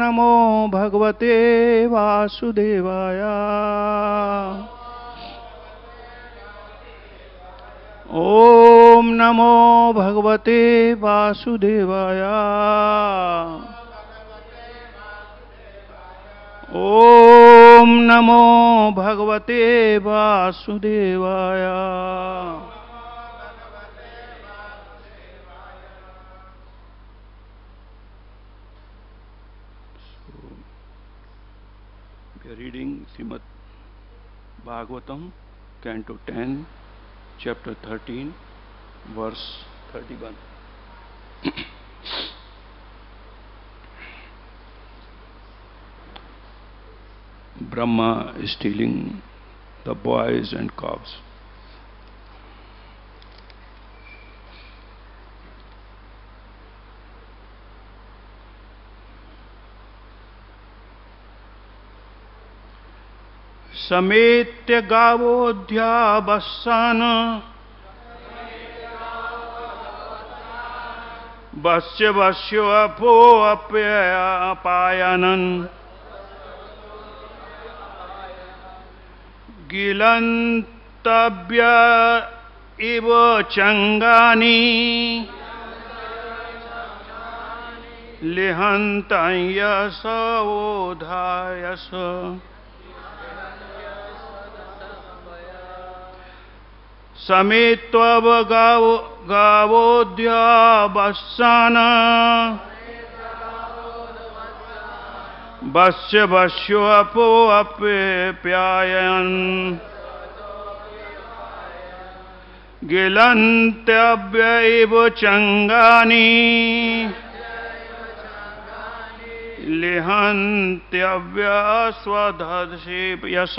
नमो भगवते वासुदेवाय। ओम नमो भगवते वासुदेवाय। ओम नमो भगवते वासुदेवाय। We are reading Srimad Bhagavatam, Canto 10, Chapter 13, Verse 31. Brahma is stealing the boys and calves. समेत्य गावोऽध्या वस्सान वस्य वस्यो अपो अप्यपायनन् गिलन्तव्य इव चंगानि लिहन्तयस ओधायस। समेत्व गावोऽध्या वस्सान वस्य वस्यो अपो अप्यपायन् गिलन्तव्य इव चंगानि लिहन्तव्य स्वधर्षेयस।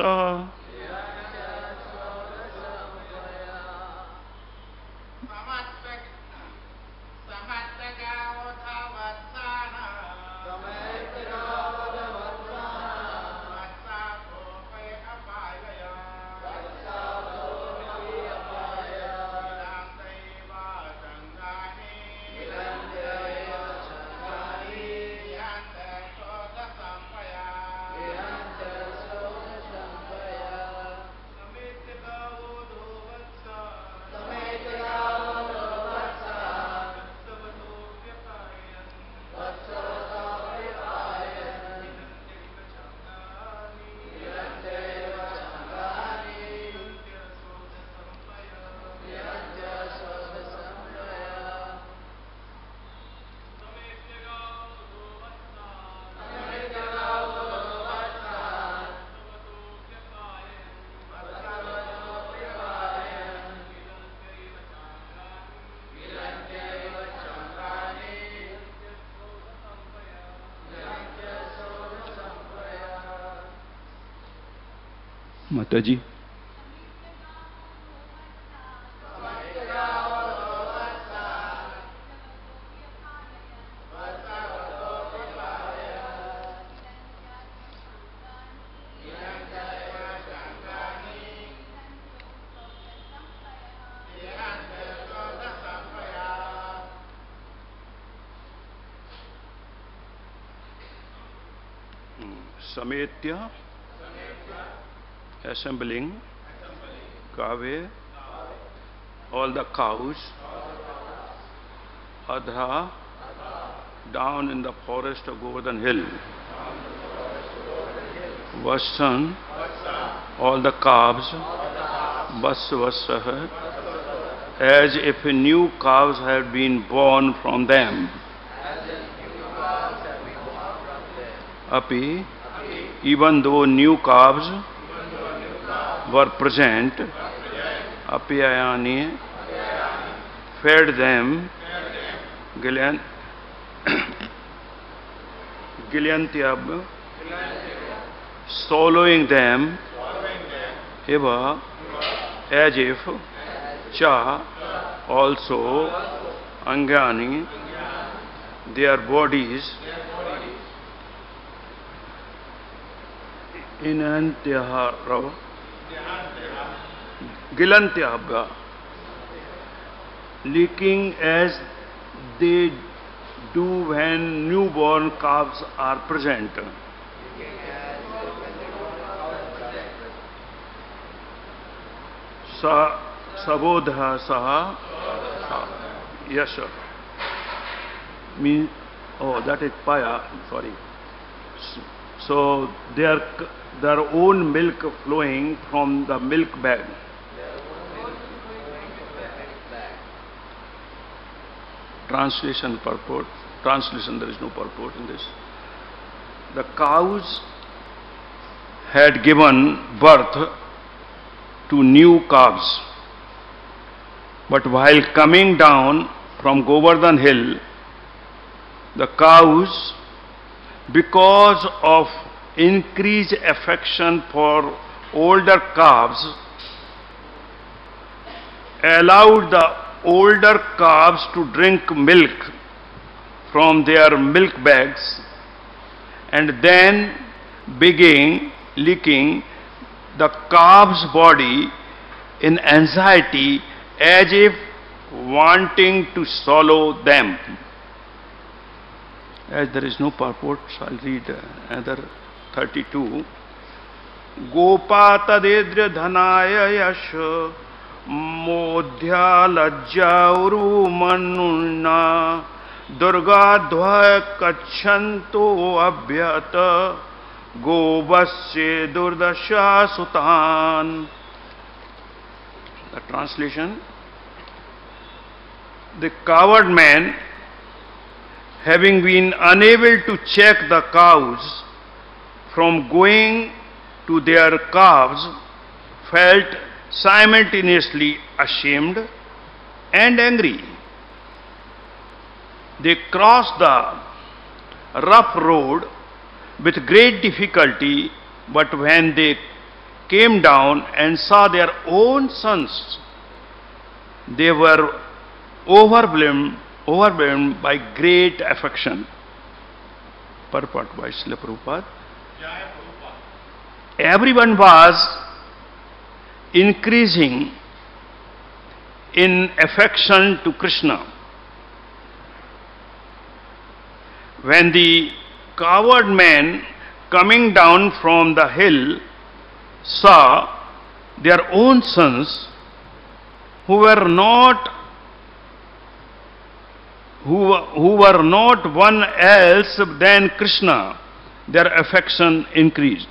माताजी, समेत्य assembling kave all the cows, adha down in the forest of Govardhan Hill, Vassan all the calves, Vasvasah as if new calves had been born from them. Api, even though new calves were present, Apyayani fed them, Gilyantyab, swallowing them, Eva, as if, Cha, also, Angani, their bodies, Inantyahara, Gilantyabha, leaking as they do when newborn calves are present? Sabodha saha. Yes, sir. Mean, oh, that is paya. Sorry. So their own milk flowing from the milk bag. Translation purport. Translation, there is no purport in this. The cows had given birth to new calves. But while coming down from Govardhan Hill, the cows, because of increased affection for older calves, allowed the older calves to drink milk from their milk bags and then began licking the calf's body in anxiety as if wanting to swallow them. As there is no purport, so I'll read another 32. Gopatadedra dhanaya yash modhya lajja urumanunna durga dvaya kachanto abhyata govasya durdasha sutan. The translation: the coward man, having been unable to check the cows from going to their calves, felt simultaneously ashamed and angry. They crossed the rough road with great difficulty, but when they came down and saw their own sons, they were overwhelmed by great affection. Purport by Srila Prabhupada. Everyone was increasing in affection to Krishna. When the coward man coming down from the hill saw their own sons who were not one else than Krishna, their affection increased.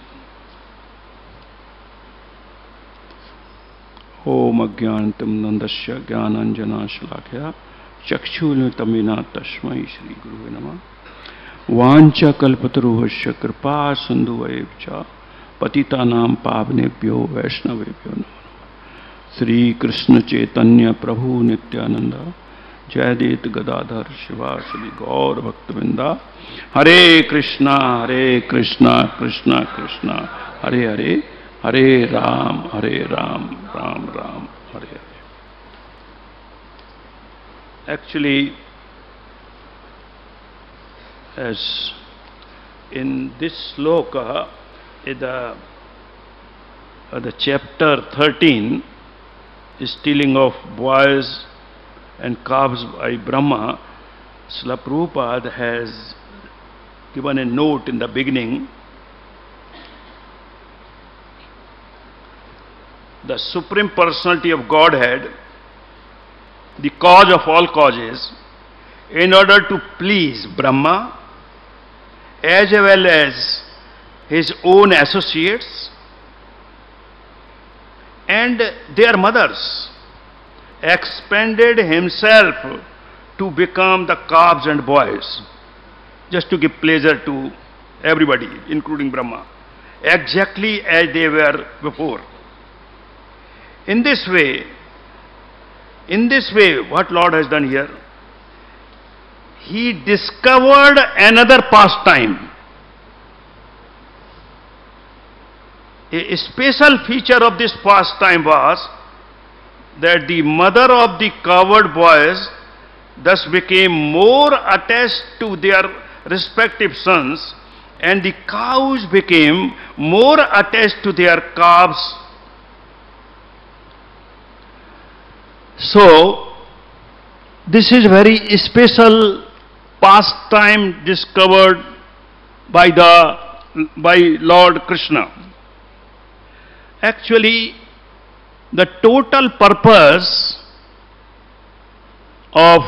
Om Ajnanatam Nandasya Jnananjana Shalakya Chakshultamina Tasmai Shri Guru Namah Vancha Kalpataruhasya Kripa Sindhuvayevcha Patitanam Pavnebhyo Vaishnavebhyo Namah Sri Krishna Chaitanya Prabhu Nityananda Jayadit Gadadhar Shiva Shri Gaur Bhaktivedanta Hare Krishna Krishna Krishna Hare Hare Hare Ram Ram Ram Hare Hare. Actually, as in this sloka, the chapter 13 is telling of boys and calves by Brahma. Srila Prabhupada has given a note in the beginning. The Supreme Personality of Godhead, the cause of all causes, in order to please Brahma as well as his own associates and their mothers, expanded himself to become the calves and boys, just to give pleasure to everybody, including Brahma, exactly as they were before. In this way, what Lord has done here, He discovered another pastime. A special feature of this pastime was that the mother of the coward boys thus became more attached to their respective sons, and the cows became more attached to their calves. So, this is very special pastime discovered by Lord Krishna. Actually, the total purpose of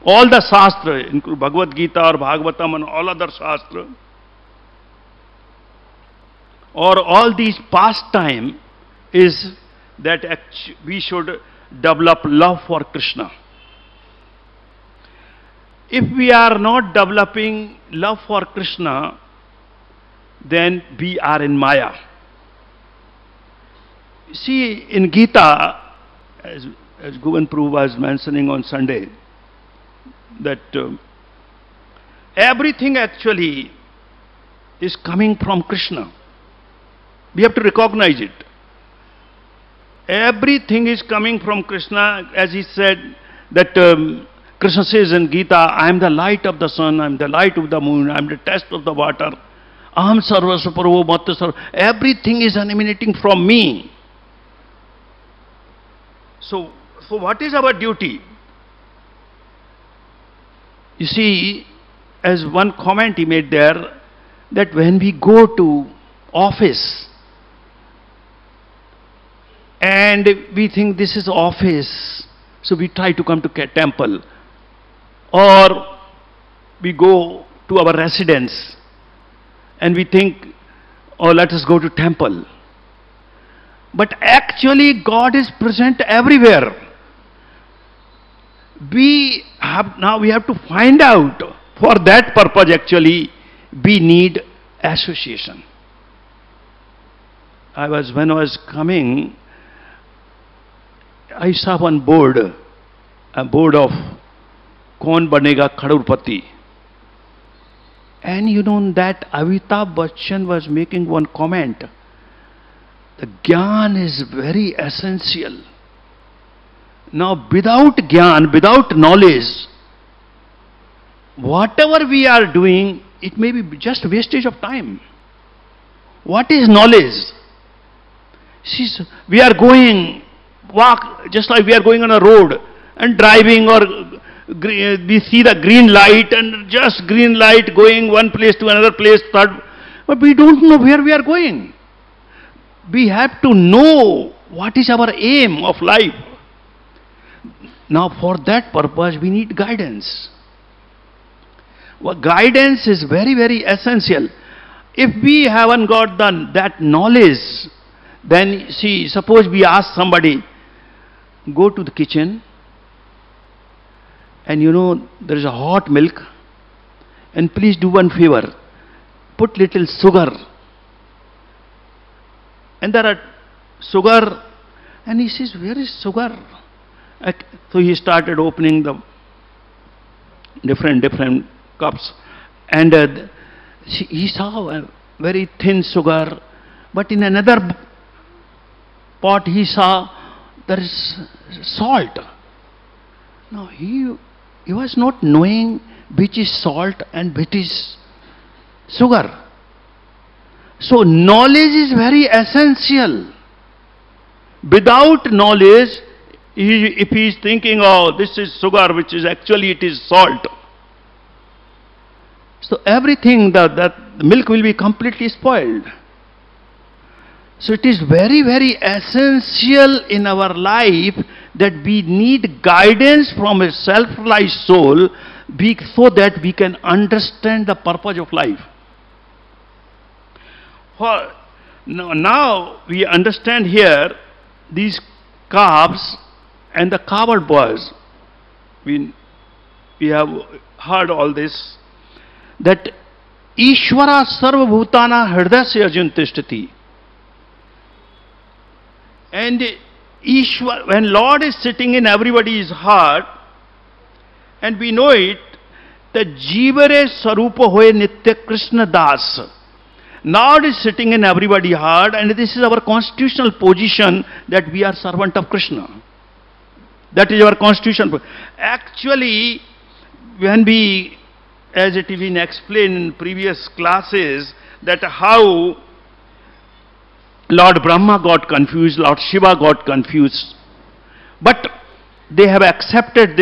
all the Shastra, including Bhagavad Gita or Bhagavatam and all other Shastra, or all these pastime, is that we should develop love for Krishna. If we are not developing love for Krishna, then we are in Maya. See, in Gita, as Govind Prabhu was mentioning on Sunday, that everything actually is coming from Krishna. We have to recognize it. Everything is coming from Krishna, as he said that Krishna says in Gita, I am the light of the sun, I am the light of the moon, I am the test of the water. Aham sarvasva parvo matta sarva. Everything is emanating from me. So what is our duty? You see, as one comment he made there, that when we go to office and we think this is office, so we try to come to temple, or we go to our residence and we think, oh, let us go to temple. But actually God is present everywhere. Now we have to find out, for that purpose actually we need association. When I was coming, I saw one board, a board of Kaun Banega Khadurpati. And you know that Amitabh Bachchan was making one comment. The Gyan is very essential. Now without Gyan, without knowledge, whatever we are doing, it may be just wastage of time. What is knowledge? See, we are going, walk, just like we are going on a road and driving, or we see the green light and just green light going one place to another place, third, but we don't know where we are going. We have to know what is our aim of life. Now for that purpose we need guidance. Well, guidance is very, very essential. If we haven't got that knowledge, then see, suppose we ask somebody, go to the kitchen and you know there is a hot milk, and please do one favor, put little sugar. And there are sugar, and he says, where is sugar? So he started opening the different cups, and he saw a very thin sugar, but in another pot he saw there is salt. Now he was not knowing which is salt and which is sugar. So knowledge is very essential. Without knowledge, if he is thinking, oh, this is sugar, which is actually it is salt, so everything, that milk will be completely spoiled. So it is very, very essential in our life that we need guidance from a self-realized soul, so that we can understand the purpose of life. Now we understand here these calves and the coward boys. We have heard all this, that Ishvara Sarva Bhutana Hridasya Arjun Tishtati. And Ishvara, when Lord is sitting in everybody's heart, and we know it, that Jivare Sarupa Hoye Nitya Krishna Das. Lord is sitting in everybody's heart, and this is our constitutional position, that we are servant of Krishna. That is our constitution. Actually, when we, as it has been explained in previous classes, that how Lord Brahma got confused, Lord Shiva got confused, but they have accepted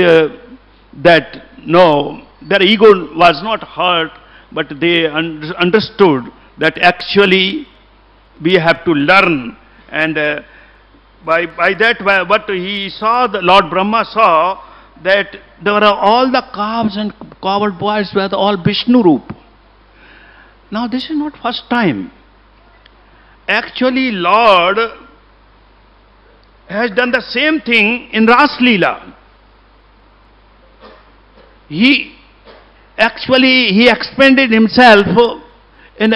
that no, their ego was not hurt, but they understood that actually we have to learn. And by that, what he saw, the Lord Brahma saw, that there were all the calves and covered boys were all Vishnu Roop. Now this is not first time. Actually Lord has done the same thing in Ras Leela. He expanded himself and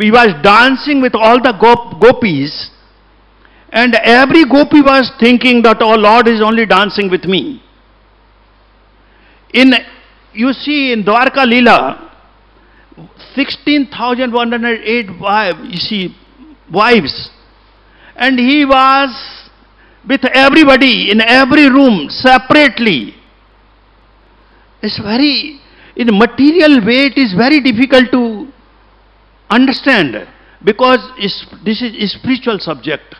he was dancing with all the gopis, and every gopi was thinking that, oh, Lord is only dancing with me. You see in Dwarka Leela, 16,108 wives, and he was with everybody in every room separately. It's very, in material way, it is very difficult to understand, because this is a spiritual subject.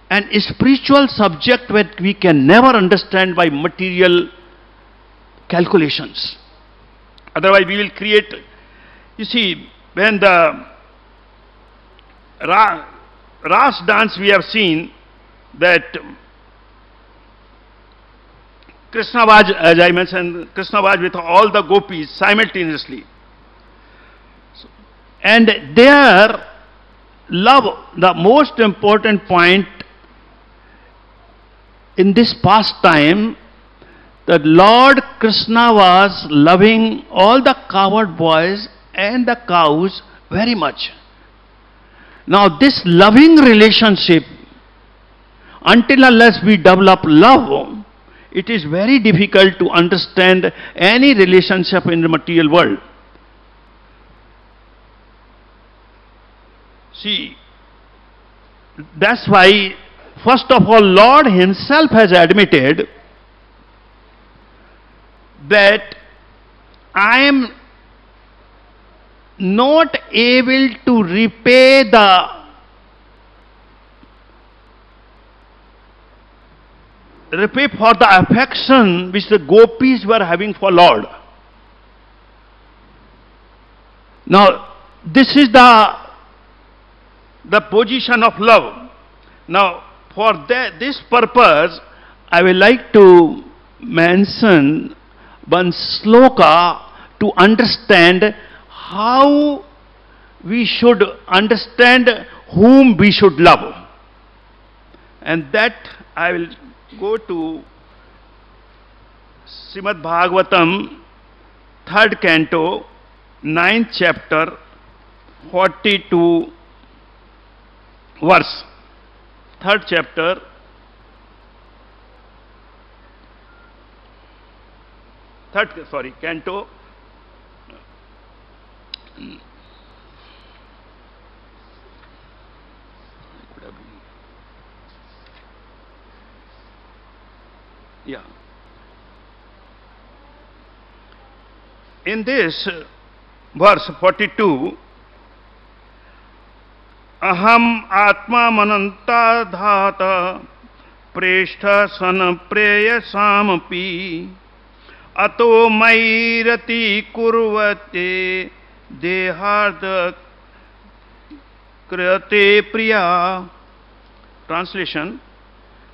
And a spiritual subject that we can never understand by material calculations. Otherwise we will create, you see, when the Ras dance we have seen, that Krishna was, as I mentioned, Krishna was with all the gopis simultaneously. And their love, the most important point in this pastime, that Lord Krishna was loving all the cowherd boys and the cows very much. Now this loving relationship, until unless we develop love, it is very difficult to understand any relationship in the material world. See, that's why, first of all, Lord himself has admitted that I am not able to repay for the affection which the gopis were having for Lord. Now, this is the position of love. Now, for this purpose, I will like to mention one sloka to understand how we should understand whom we should love. And that I will go to Srimad Bhagavatam 3rd Canto, 9th chapter, 42 verse. 3rd chapter, canto. Yeah. In this verse 42, Aham Atma Mananta Dhata Preshta San Preyasamapi Ato Mairati Kurvate Dehard Kriyate Priya. Translation: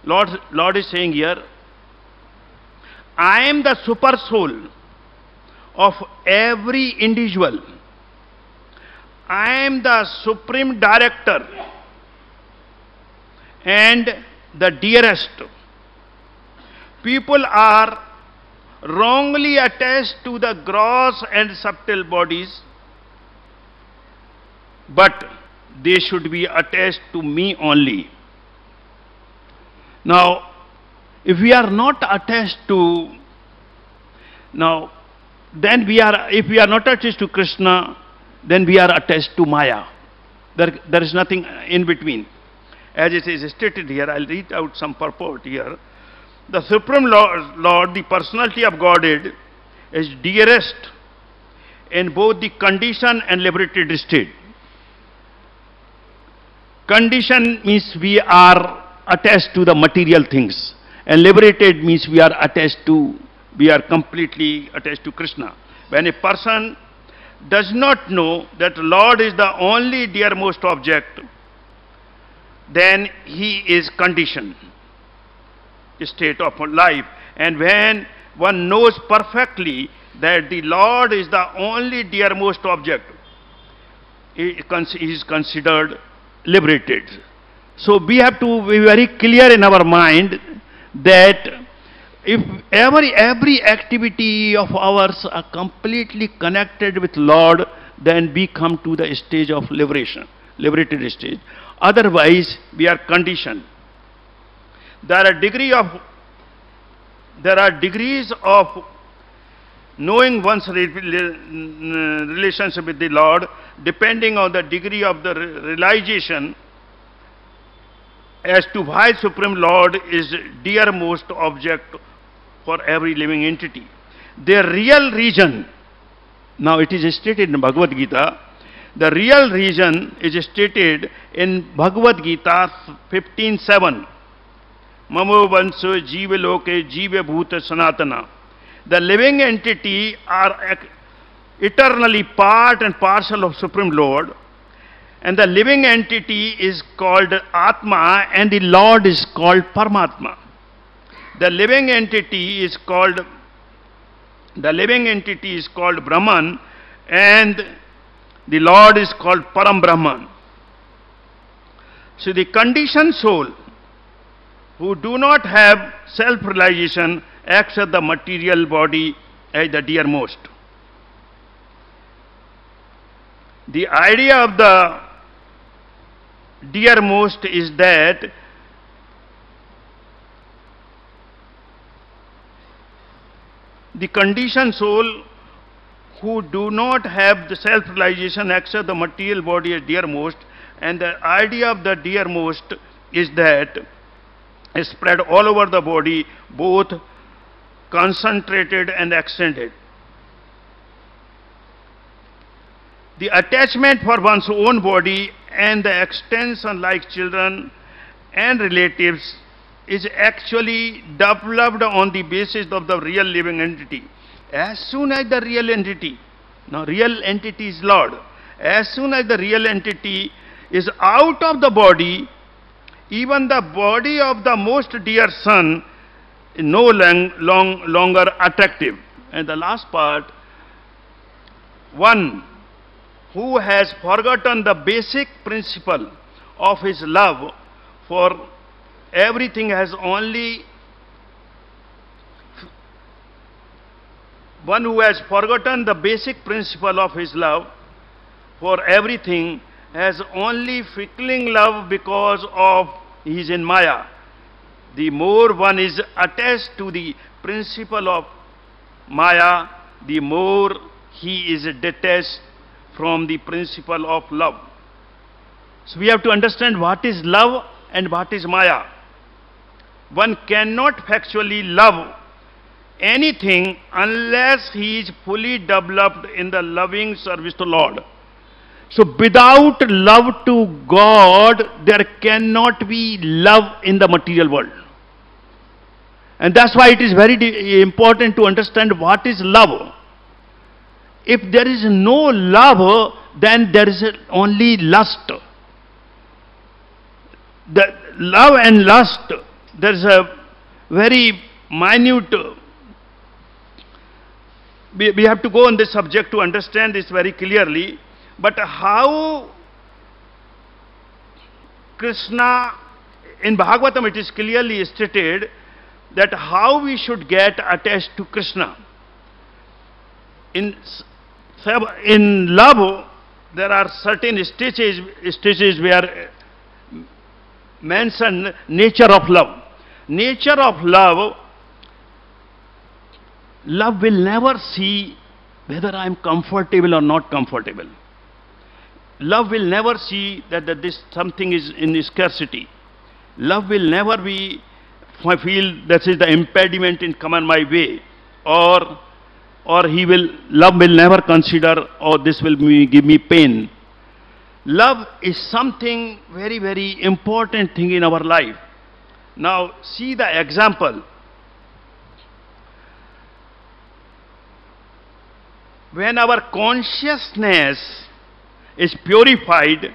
Lord is saying here, I am the super soul of every individual. I am the supreme director and the dearest. People are wrongly attached to the gross and subtle bodies, but they should be attached to me only. Now, if we are not attached to, then if we are not attached to Krishna, then we are attached to Maya. There is nothing in between. As it is stated here, I'll read out some purport here. The Supreme Lord, the personality of Godhead, is dearest in both the conditioned and liberated state. Condition means we are attached to the material things, and liberated means we are attached to we are completely attached to Krishna. When a person does not know that Lord is the only dearmost object, then he is conditioned state of life. And when one knows perfectly that the Lord is the only dearmost object, he is considered liberated. So we have to be very clear in our mind that if every activity of ours are completely connected with Lord, then we come to the stage of liberation, liberated stage. Otherwise, we are conditioned. There are degrees of knowing one's relationship with the Lord, depending on the degree of the realization as to why Supreme Lord is dearmost object for every living entity. Their real reason, now it is stated in Bhagavad Gita, the real reason is stated in Bhagavad Gita 15:7. Mamo vanso jiva loke jiva bhuta sanatana. The living entity are eternally part and parcel of Supreme Lord, and the living entity is called Atma and the Lord is called Paramatma. The living entity is called Brahman and the Lord is called Param Brahman. So the conditioned soul who do not have self-realization accept the material body as the dearmost. The idea of the dearmost is that the conditioned soul who do not have the self-realization accept the material body as dearmost, and the idea of the dearmost is that is spread all over the body, both concentrated and extended. The attachment for one's own body and the extension like children and relatives is actually developed on the basis of the real living entity. As soon as the real entity, now real entity is Lord, as soon as the real entity is out of the body, even the body of the most dear son is no longer attractive. And the last part, one who has forgotten the basic principle of his love for everything has only one who has forgotten the basic principle of his love for everything has only flickering love because of he is in Maya. The more one is attached to the principle of Maya, the more he is detached from the principle of love. So we have to understand what is love and what is Maya. One cannot factually love anything unless he is fully developed in the loving service to Lord. So without love to God, there cannot be love in the material world. And that's why it is very important to understand what is love. If there is no love, then there is only lust. The love and lust, there is a very minute, we have to go on this subject to understand this very clearly. But how Krishna, in Bhagavatam it is clearly stated that how we should get attached to Krishna. In love, there are certain stages where mention nature of love. Nature of love, love will never see whether I am comfortable or not comfortable. Love will never see that this something is in scarcity. Love will never be feel that is the impediment in come on my way, or love will never consider, oh, this will give me pain. Love is something very, very important thing in our life. Now see the example. when our consciousness is purified,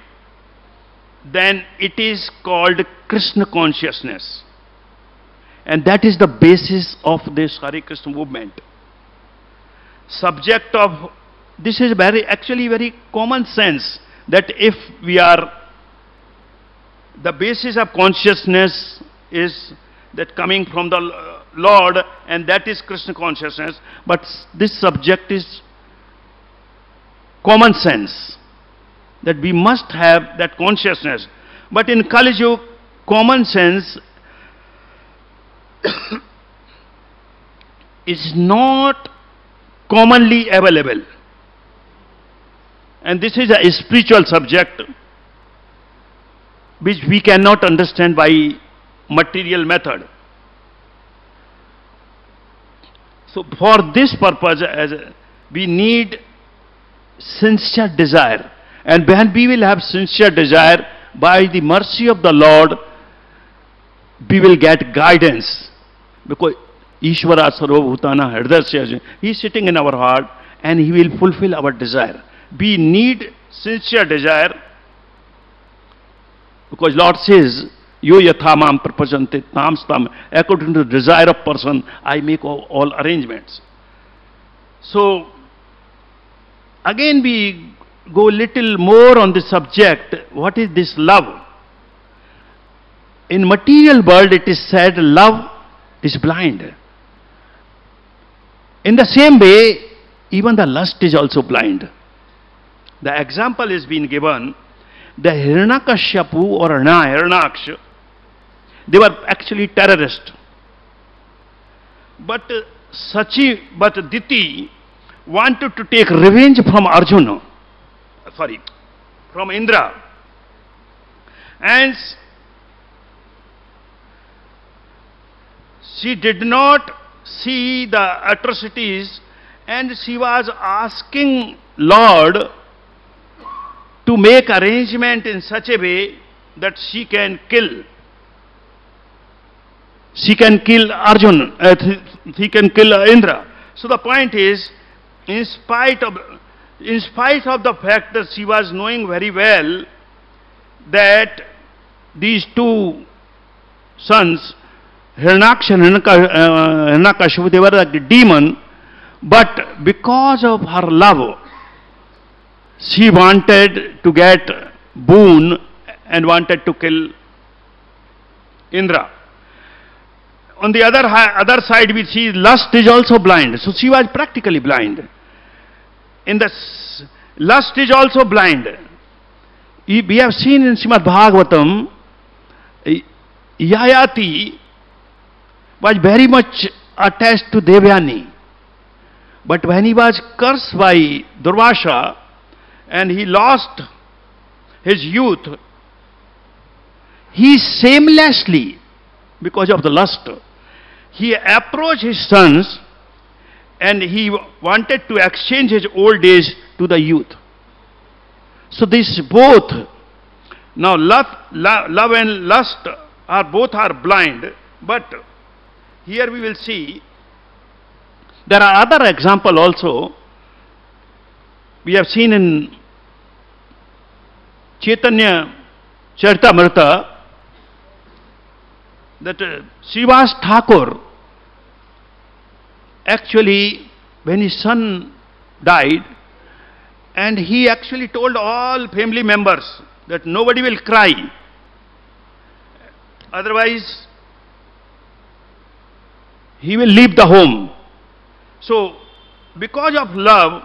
then it is called Krishna Consciousness. And that is the basis of this Hare Krishna movement. Subject of, this is actually very common sense, that if we are, the basis of consciousness is that coming from the Lord, and that is Krishna Consciousness. But this subject is common sense, that we must have that consciousness. But in Kali Yuga, common sense is not commonly available. And this is a spiritual subject which we cannot understand by material method. So for this purpose, we need sincere desire. And when we will have sincere desire, by the mercy of the Lord, we will get guidance. Because Ishvara Sarva Bhutana Hridayasya, He is sitting in our heart and He will fulfill our desire. We need sincere desire, because Lord says, Yo yatha mam prapajante tam stam, according to the desire of person, I make all arrangements. So, again we go little more on the subject. What is this love? In material world it is said love is blind. In the same way, even the lust is also blind. The example is being given, the Hiranyakashipu or Hiranyaksh, they were actually terrorists. But Diti wanted to take revenge from Arjuna, from Indra. And she did not see the atrocities, and she was asking Lord to make arrangement in such a way that she can kill Arjuna, he can kill Indra. So the point is, in spite of the fact that she was knowing very well that these two sons, Hiranyaksha and Hiranyakashipu, they were like the demon, but because of her love, she wanted to get boon and wanted to kill Indra. On the other side, we see lust is also blind. So she was practically blind. Lust is also blind. We have seen in Srimad Bhagavatam, Yayati was very much attached to Devyani. But when he was cursed by Durvasa and he lost his youth, he shamelessly, because of the lust, he approached his sons and he wanted to exchange his old age to the youth. So these both, now love and lust both are blind, but here we will see there are other examples also. We have seen in Chaitanya Charitamrita that Srivas Thakur, actually when his son died, and he actually told all family members that nobody will cry, otherwise he will leave the home. So because of love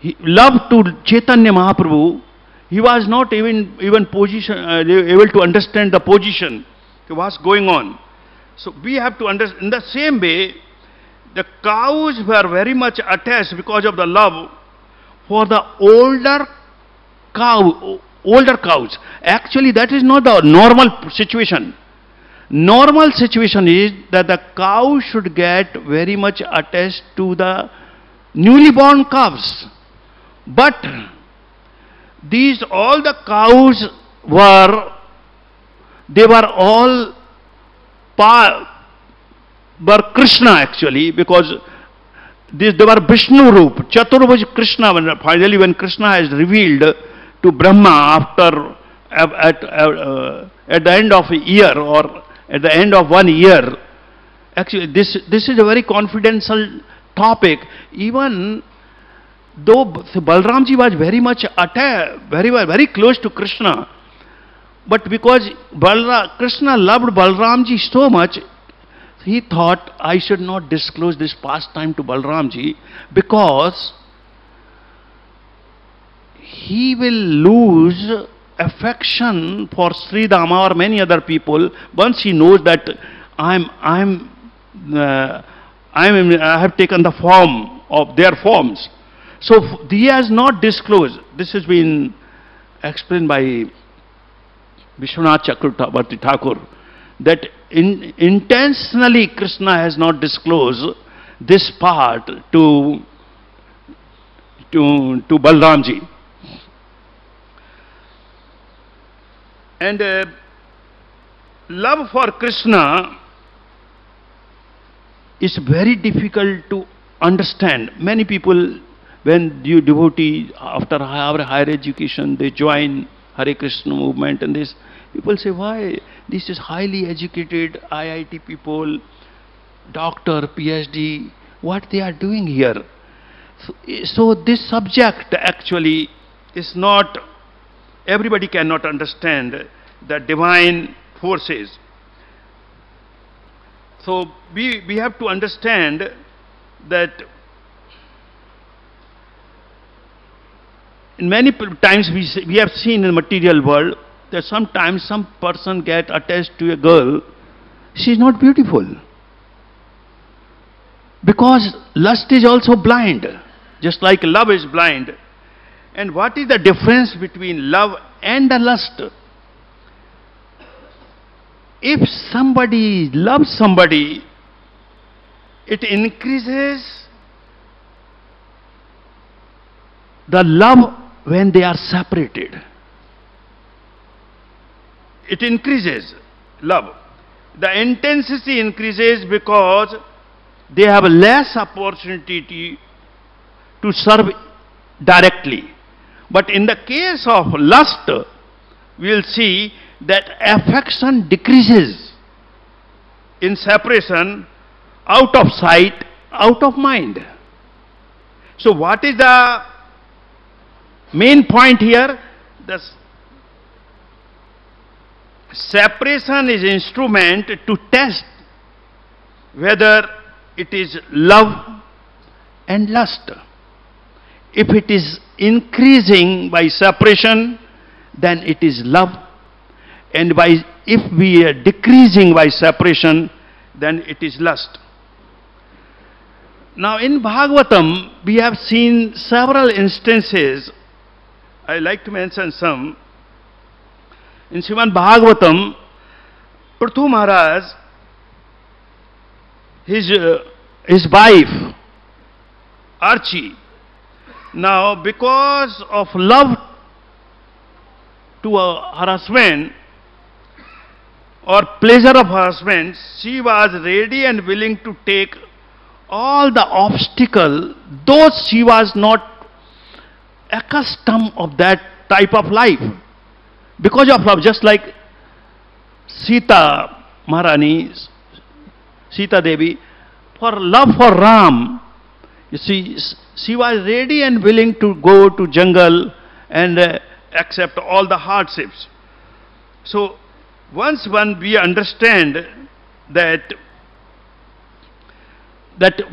to Chaitanya Mahaprabhu, he was not even able to understand the position, what's going on. So we have to understand. In the same way, the cows were very much attached because of the love for the older cows. Actually, that is not the normal situation. Normal situation is that the cow should get very much attached to the newly born calves. But all the cows were Krishna actually, because they were Vishnu Roop, Chaturbuj Krishna. Finally, when Krishna has revealed to Brahma after at the end of a year or at the end of 1 year, actually this is a very confidential topic. Even though Balramji was very much very close to Krishna, but because Krishna loved Balramji so much, he thought, I should not disclose this pastime to Balramji, because he will lose affection for Sri Dama or many other people once he knows that I have taken the form of their forms. So he has not disclosed. This has been explained by Vishwanath Chakravarti Thakur, that intentionally Krishna has not disclosed this part to Balramji. And love for Krishna is very difficult to understand. Many people, when you devotee after our higher education, they join Hare Krishna movement, and this people say, why this is highly educated IIT people, doctor, PhD, what they are doing here? So this subject actually is not, everybody cannot understand the divine forces. So we have to understand that in many times we have seen in the material world that sometimes some person get attached to a girl, she is not beautiful. Because lust is also blind, just like love is blind. And what is the difference between love and the lust? If somebody loves somebody, it increases the love when they are separated. It increases love. The intensity increases because they have less opportunity to serve directly. But in the case of lust, we will see that affection decreases in separation, out of sight, out of mind. So what is the main point here? The separation is instrument to test whether it is love and lust. If it is increasing by separation, then it is love. And if we are decreasing by separation, then it is lust. Now in Bhagavatam, we have seen several instances. I like to mention some. In Srimad Bhagavatam, Prithu Maharaj, his wife, Archie, now because of love to her husband or pleasure of her husband, she was ready and willing to take all the obstacle, though she was not accustomed of that type of life. Because of love, just like Sita Maharani, Sita Devi, for love for Ram, you see, she was ready and willing to go to jungle and accept all the hardships. So once we understand that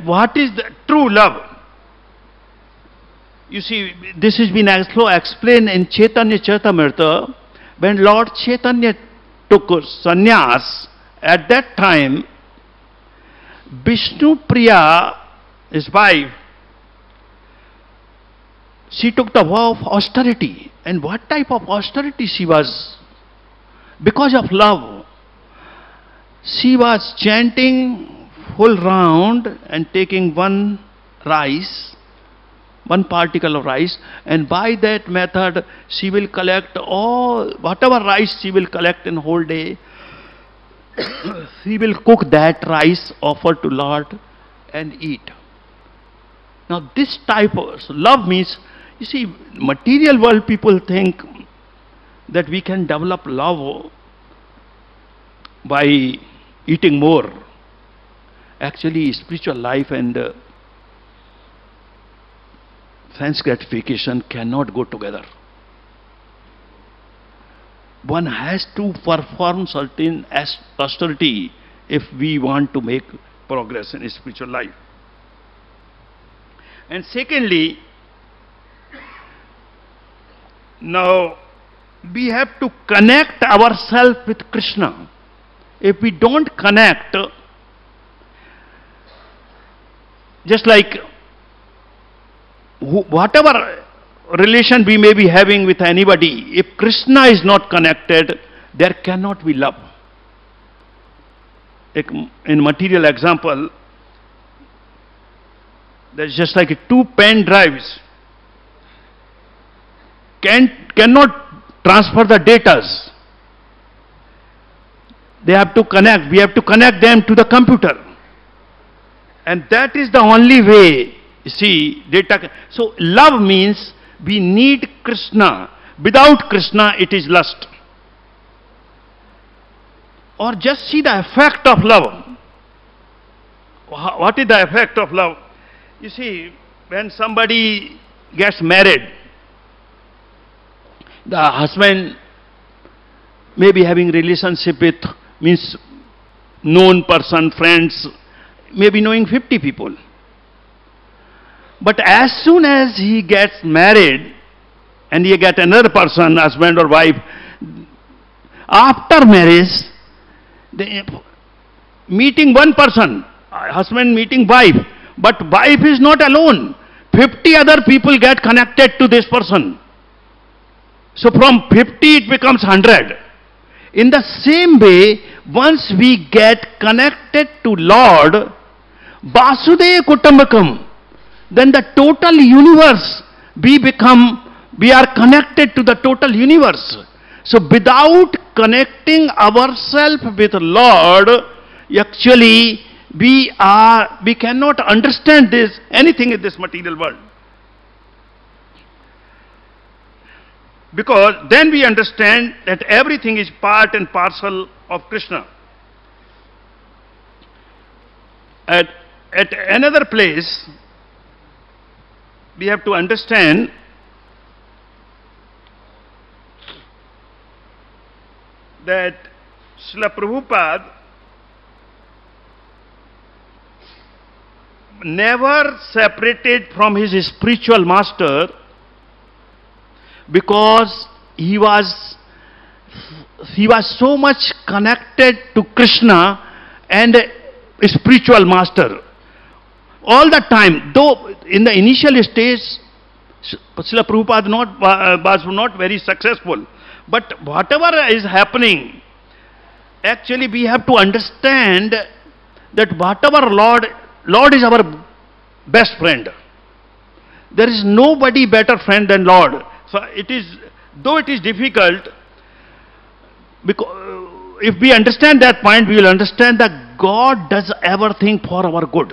what is the true love, you see, this has been also explained in Chaitanya Charitamrita. When Lord Chaitanya took sannyas, at that time, Vishnu Priya, his wife, she took the vow of austerity. And what type of austerity she was? Because of love, she was chanting full round and taking one particle of rice, and by that method she will collect all, whatever rice she will collect in whole day, she will cook that rice, offer to Lord and eat. Now this type of love means, you see, material world people think that we can develop love by eating more. Actually, spiritual life and sense gratification cannot go together. One has to perform certain austerity if we want to make progress in spiritual life. And secondly, now we have to connect ourselves with Krishna. If we don't connect, just like whatever relation we may be having with anybody, if Krishna is not connected, there cannot be love. In material example, there's just like two pen drives. Cannot transfer the data. They have to connect. We have to connect them to the computer. And that is the only way, you see, data. So love means we need Krishna. Without Krishna, it is lust. Or just see the effect of love. What is the effect of love? You see, when somebody gets married, the husband may be having relationship with, means known person, friends, may be knowing 50 people. But as soon as he gets married and he gets another person, husband or wife, after marriage, meeting one person, husband meeting wife, but wife is not alone. 50 other people get connected to this person. So from 50 it becomes 100. In the same way, once we get connected to Lord, Vasudeva Kutumbakam, then the total universe, we are connected to the total universe. So without connecting ourselves with Lord, actually we cannot understand anything in this material world. Because then we understand that everything is part and parcel of Krishna. At another place, we have to understand that Srila Prabhupada never separated from his spiritual master, because he was so much connected to Krishna and spiritual master. All the time, though in the initial stage, Srila Prabhupada was not very successful. But whatever is happening, actually we have to understand that whatever Lord is our best friend. There is nobody better friend than Lord. So it is, though it is difficult, because if we understand that point, we will understand that God does everything for our good.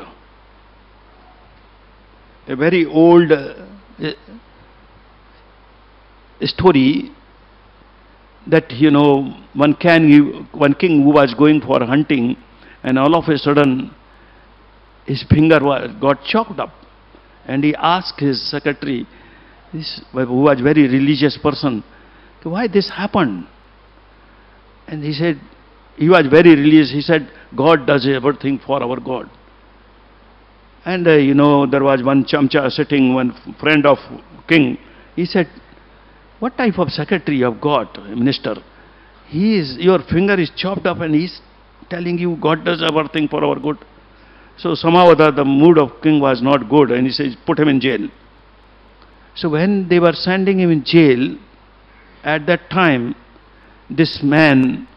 A very old story that, you know, one king who was going for hunting, and all of a sudden his finger got chopped up, and he asked his secretary, who was a very religious person, why this happened? And he said, he was very religious, he said, God does everything for our God. And you know, there was one chamcha sitting, one friend of king. He said, what type of secretary you have got, minister? Your finger is chopped up and he's telling you God does everything for our good. So somehow the mood of king was not good, and he says, put him in jail. So when they were sending him in jail, at that time, this man,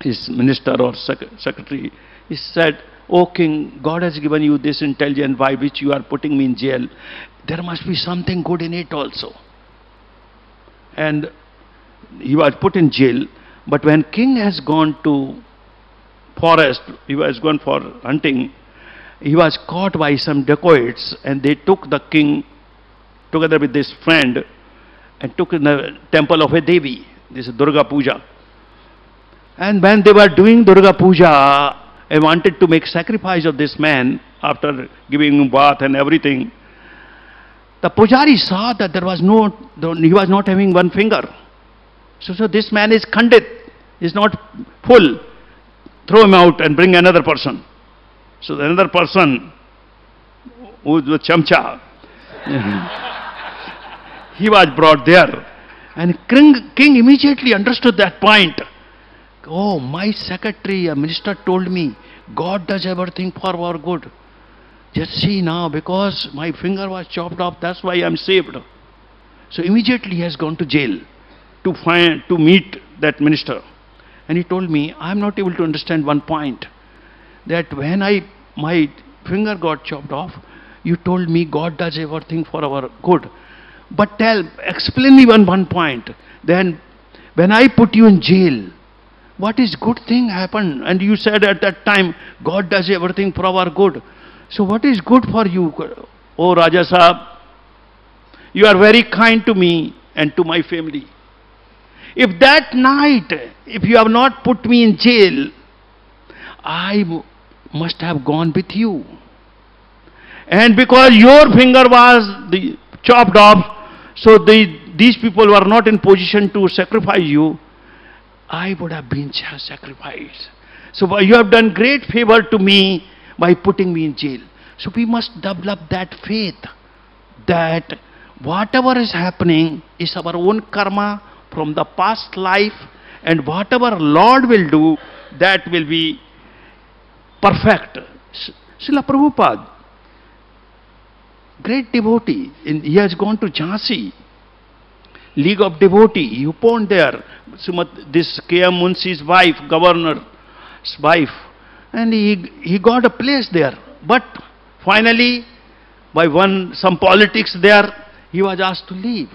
his minister or secretary, he said, "O king, God has given you this intelligence by which you are putting me in jail. There must be something good in it also." And he was put in jail. But when king has gone to forest, he was gone for hunting, he was caught by some dacoits, and they took the king together with this friend and took in the temple of a Devi, this is Durga Puja. And when they were doing Durga Puja, I wanted to make sacrifice of this man after giving him bath and everything. The pujari saw that he was not having one finger. So this man is khandit, is not full. Throw him out and bring another person. So another person, who is the chamcha, he was brought there. And king immediately understood that point. Oh, my secretary, a minister told me, God does everything for our good. Just see now, because my finger was chopped off, that's why I am saved. So immediately he has gone to jail to meet that minister. And he told me, I am not able to understand one point. That when my finger got chopped off, you told me God does everything for our good. But explain me one point. Then when I put you in jail, what is good thing happened? And you said at that time, God does everything for our good. So what is good for you? Oh Raja Sahab, you are very kind to me and to my family. If that night, if you have not put me in jail, I must have gone with you. And because your finger was chopped off, so these people were not in position to sacrifice you, I would have been sacrificed. So you have done great favor to me by putting me in jail. So we must develop that faith that whatever is happening is our own karma from the past life, and whatever Lord will do, that will be perfect. Srila Prabhupada, great devotee, he has gone to Jhansi, League of Devotees, he opened there, this K.M. Munshi's wife, governor's wife, and he got a place there. But finally, by some politics there, he was asked to leave.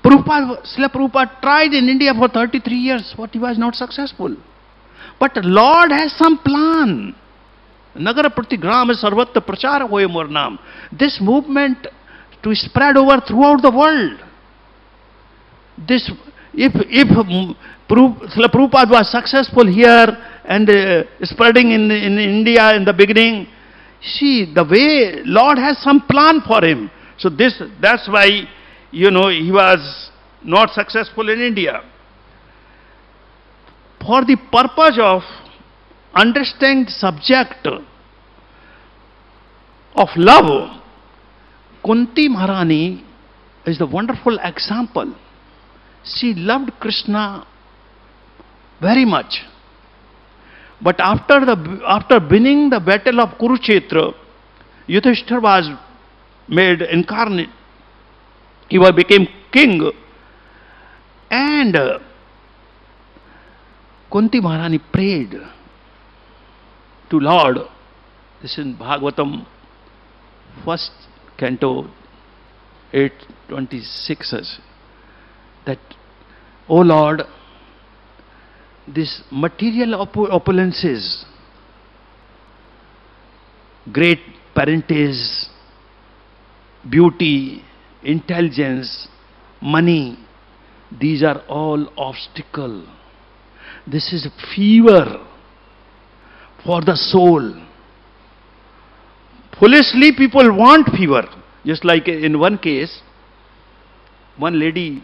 Srila Prabhupada tried in India for 33 years, but he was not successful. But Lord has some plan. Nagara Pratigram Sarvatra Prachara Hoye Mor Naam. This movement to spread over throughout the world. If Srila Prabhupada was successful here and spreading in India in the beginning, see the way Lord has some plan for him. So that's why, he was not successful in India. For the purpose of understanding the subject of love, Kunti Maharani is the wonderful example. She loved Krishna very much. But after winning the battle of Kurukshetra, Yudhishthira was made incarnate. He became king. And Kunti Maharani prayed to Lord. This is in Bhagavatam, 1st canto, 8:26, that, O Lord, this material opulences, great parentage, beauty, intelligence, money, these are all obstacle. This is fever for the soul. Foolishly people want fever. Just like in one case, one lady,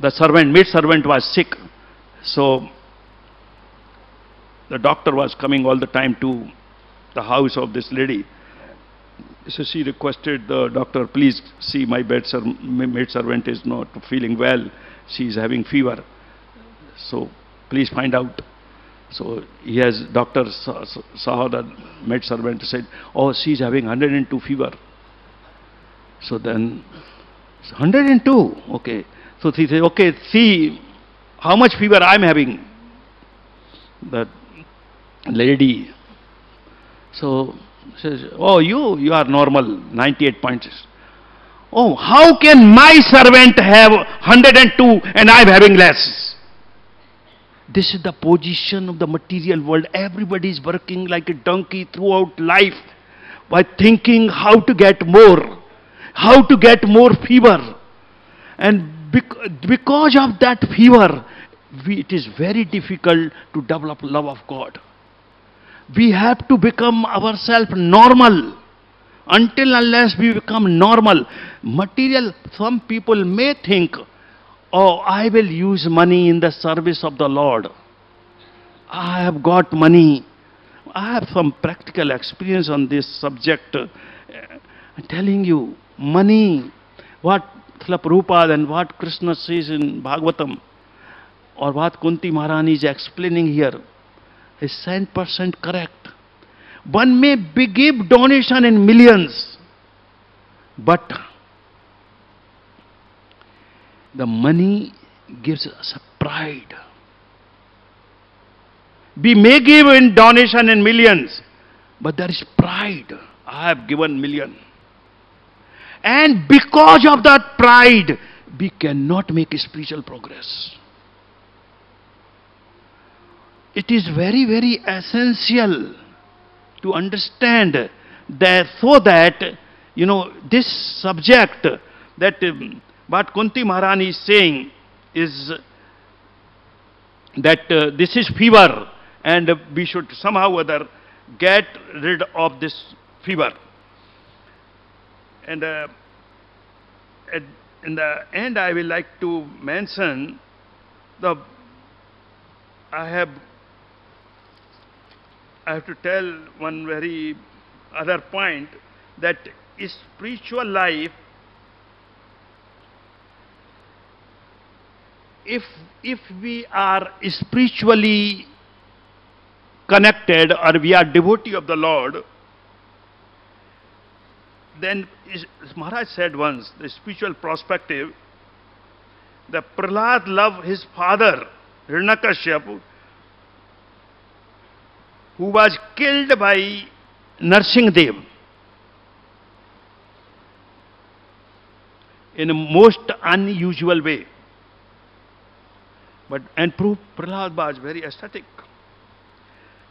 the maid servant was sick. So the doctor was coming all the time to the house of this lady. So she requested the doctor, please see my maid servant is not feeling well. She is having fever. So please find out. So doctor saw the maid servant, said, oh, she is having 102 fever. So then, 102, okay. So he said, okay, see how much fever I am having. That lady, so says, oh, you are normal, 98.6. Oh, how can my servant have 102 and I am having less? This is the position of the material world. Everybody is working like a donkey throughout life by thinking how to get more, how to get more fever. And because of that fever, it is very difficult to develop love of God. We have to become ourselves normal. Until unless we become normal, material, some people may think, oh, I will use money in the service of the Lord. I have got money. I have some practical experience on this subject. I'm telling you, money, what Srila Prabhupada and what Krishna says in Bhagavatam, or what Kunti Maharani is explaining here, is 100% correct. One may give donation in millions, but the money gives us a pride. We may give in donation in millions, but there is pride. I have given million. And because of that pride, we cannot make spiritual progress. It is very, very essential to understand that, so that, you know, this subject that what Kunti Maharani is saying is that this is fever and we should somehow or other get rid of this fever. And in the end, I will like to mention I have to tell one very other point, that spiritual life, if we are spiritually connected or we are devotee of the Lord, then, as Maharaj said once, the spiritual perspective, the Prahlad loved his father, Hiranyakashipu, who was killed by Narsingdev in a most unusual way. And Prahlad was very ascetic.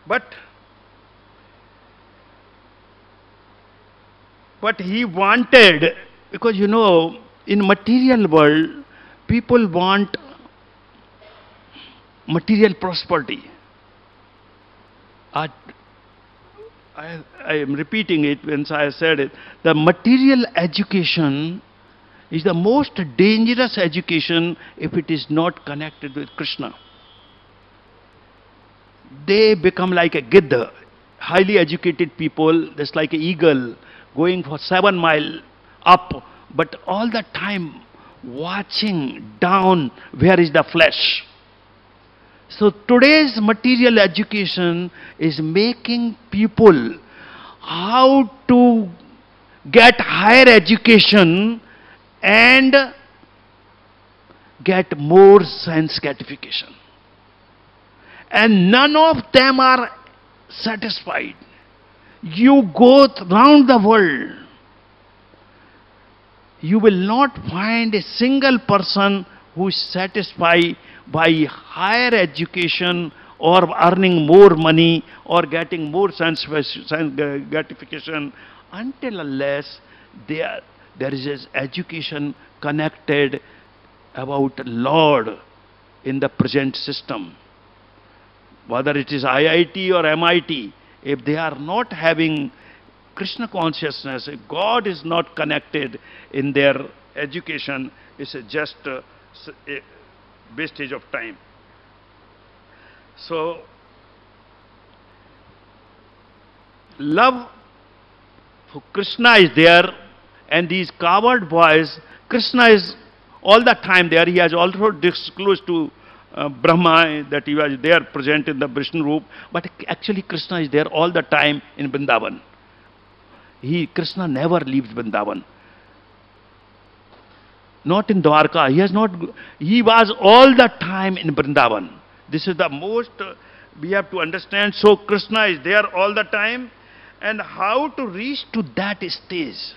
But he wanted, because you know, in material world, people want material prosperity. I am repeating it once I said it. The material education is the most dangerous education if it is not connected with Krishna. They become like a giddha, highly educated people, just like an eagle going for 7 miles up, but all the time watching down where is the flesh. So today's material education is making people how to get higher education and get more sense gratification. And none of them are satisfied. You go round the world, you will not find a single person who is satisfied by higher education or earning more money or getting more sense gratification, until unless there is education connected about Lord in the present system. Whether it is IIT or MIT, if they are not having Krishna consciousness, if God is not connected in their education, it's just a wastage of time. So, love for Krishna is there, and these coward boys, Krishna is all the time there. He has also disclosed to Brahma that he was there present in the Vishnu Roop, but actually Krishna is there all the time in Vrindavan. Krishna never leaves Vrindavan. Not in Dwarka. He was all the time in Vrindavan. This is the most we have to understand. So Krishna is there all the time, and how to reach to that stage.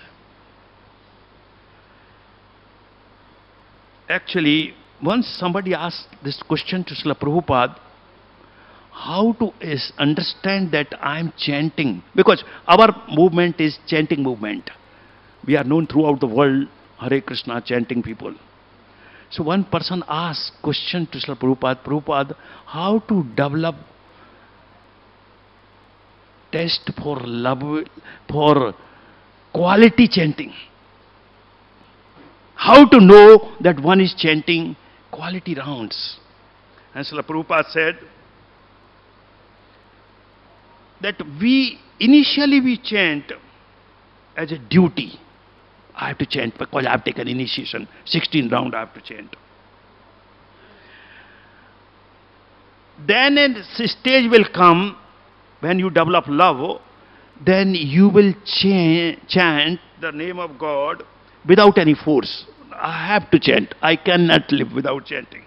Actually, once somebody asked this question to Srila Prabhupada, how to understand that I am chanting, because our movement is chanting movement. We are known throughout the world, Hare Krishna chanting people. So one person asked question to Srila Prabhupada, Prabhupada, how to develop taste for love, for quality chanting? How to know that one is chanting quality rounds? And Srila Prabhupada said that initially we chant as a duty. I have to chant because I have taken initiation. 16 round I have to chant. Then a stage will come when you develop love, then you will chant the name of God without any force. I have to chant. I cannot live without chanting.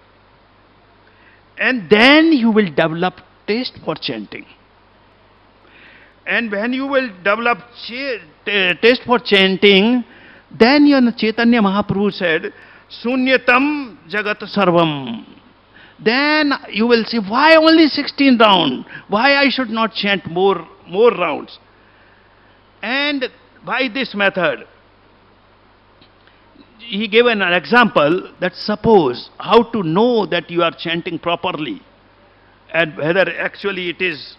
And then you will develop taste for chanting. And when you will develop taste for chanting, then your Chaitanya Mahaprabhu said, Sunyatam Jagat Sarvam. Then you will say, why only 16 rounds? Why I should not chant more rounds? And by this method, he gave an example that suppose how to know that you are chanting properly and whether actually it is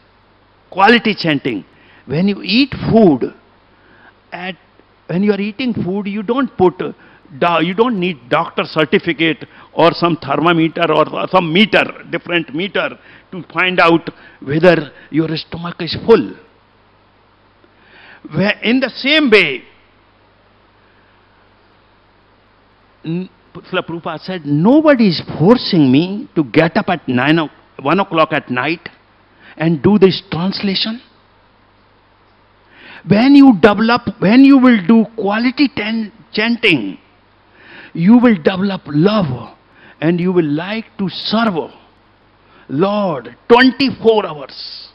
quality chanting. When you eat food, when you are eating food, you don't need doctor certificate or some thermometer or some meter, different meter to find out whether your stomach is full. In the same way, Srila Prabhupada said, nobody is forcing me to get up at 1 o'clock at night and do this translation. When you will do quality chanting, you will develop love and you will like to serve Lord 24 hours.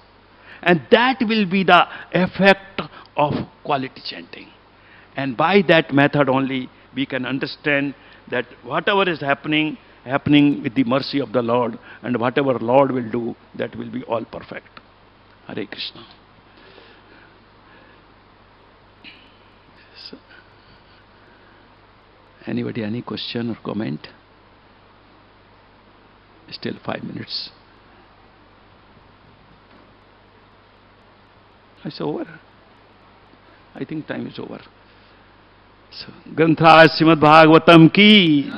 And that will be the effect of quality chanting. And by that method only we can understand that whatever is happening with the mercy of the Lord, and whatever Lord will do, that will be all perfect. Hare Krishna. So, anybody, any question or comment? Still 5 minutes. It's over. I think time is over. So, Grantha Srimad Bhagavatam ki